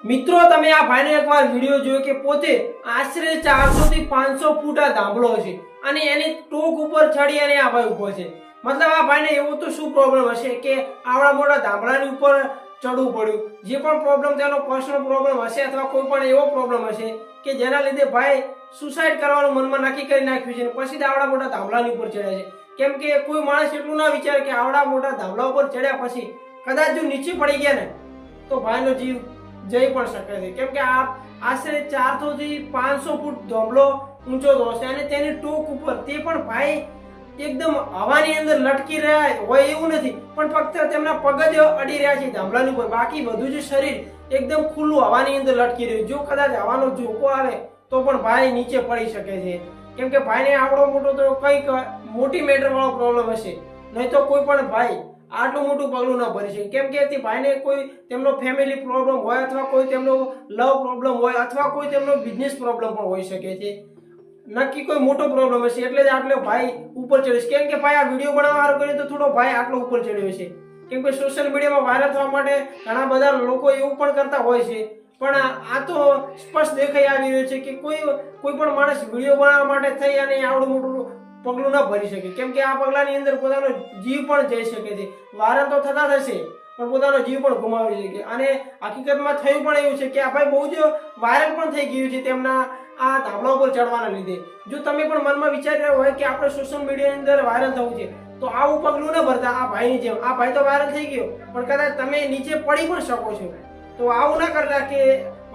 મિત્રો તમે આ ભાઈનો એકવાર વિડિયો જોયો કે પોતે આશરે 400 થી 500 ફૂટ આ ધાંભલો છે અને એની ટોક ઉપર ચડી અને આ ભાઈ ઉભો છે। મતલબ આ ભાઈને એવો તો શું પ્રોબ્લેમ હશે કે આવડા મોટા ધાંભલાની ઉપર ચડવું પડ્યું। જે પણ પ્રોબ્લેમ તેનો પર્સનલ પ્રોબ્લેમ હશે અથવા કોઈ પણ એવો પ્રોબ્લેમ હશે કે જેના લીધે ભાઈ સુસાઇડ કરવાનું મનમાં નક્કી કરી નાખ્યું છે અને પછી આવડા મોટા ધાંભલાની ઉપર ચડ્યા છે। કેમ કે કોઈ માણસ એટલું ના વિચારે કે આવડા મોટા ધાંભલા ઉપર ચડ્યા પછી કદાચ જો નીચે પડી ગયા ને તો ભાઈનો જીવ જઈ પણ શકે છે। કેમ કે આ આશરે 400 થી 500 ફૂટ ધાંભલો ઊંચો હશે અને તેની ટોક ઉપર તે પણ ભાઈ એકદમ હવાની અંદર લટકી રહ્યા હોય એવું નથી, પણ ફક્ત તેમના પગ જ અડી રહ્યા છે ધાંભલાની ઉપર, બાકી બધું જ શરીર એકદમ ખુલ્લું હવાની અંદર લટકી રહ્યું। જો કદાચ હવાનો ઝોકો આવે તો પણ ભાઈ નીચે પડી શકે છે। કેમ કે ભાઈને આવડો મોટો તો કંઈક મોટી મેટર વાળો પ્રોબ્લેમ હશે, નહીં તો કોઈ પણ ભાઈ આટલું મોટું પગલું ના ભરી શકે। કેમ કે તે ભાઈને કોઈ તેમનો ફેમિલી પ્રોબ્લેમ હોય અથવા કોઈ તેમનો લવ પ્રોબ્લેમ હોય અથવા કોઈ તેમનો બિઝનેસ પ્રોબ્લેમ પણ હોઈ શકે છે, નક્કી કોઈ મોટો પ્રોબ્લેમ હશે એટલે જ આટલો ભાઈ ઉપર ચડ્યો છે। કેમ કે ભાઈ આ વિડીયો બનાવવા વાળો કર્યો તો થોડો ભાઈ આટલો ઉપર ચડ્યો છે। કેમ કે સોશિયલ મીડિયામાં વાયરલ થવા માટે ઘણા બધા લોકો એવું પણ કરતા હોય છે, પણ આ તો સ્પષ્ટ દેખાઈ આવી રહ્યું છે કે કોઈ પણ માણસ વિડીયો બનાવવા માટે થઈ અને આવડું મોટું પગલું ના ભરી શકે। કેમ કે આ પગલાની અંદર પોતાનો જીવ પણ જઈ શકે છે। વાયરલ તો થતા થશે પણ પોતાનો જીવ પણ ગુમાવી શકે અને હકીકતમાં થયું પણ એવું છે કે આ ભાઈ બહુ જ વાયરલ પણ થઈ ગયું છે તેમના આ ધાંભલા ઉપર ચડવાના લીધે। જો તમે પણ મનમાં વિચારી રહ્યા હોય કે આપણે સોશિયલ મીડિયાની અંદર વાયરલ થવું છે તો આવું પગલું ન ભરતા આ ભાઈની જેમ। આ ભાઈ તો વાયરલ થઈ ગયો પણ કદાચ તમે નીચે પડી પણ શકો છો, તો આવું ના કરતા કે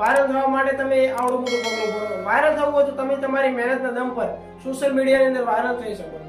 વાયરલ થવા માટે તમે આવડું મોટું પગલું ભરો। વાયરલ થવું હોય તો તમે તમારી મહેનતના દમ પર સોશિયલ મીડિયાની અંદર વાયરલ થઈ શકો।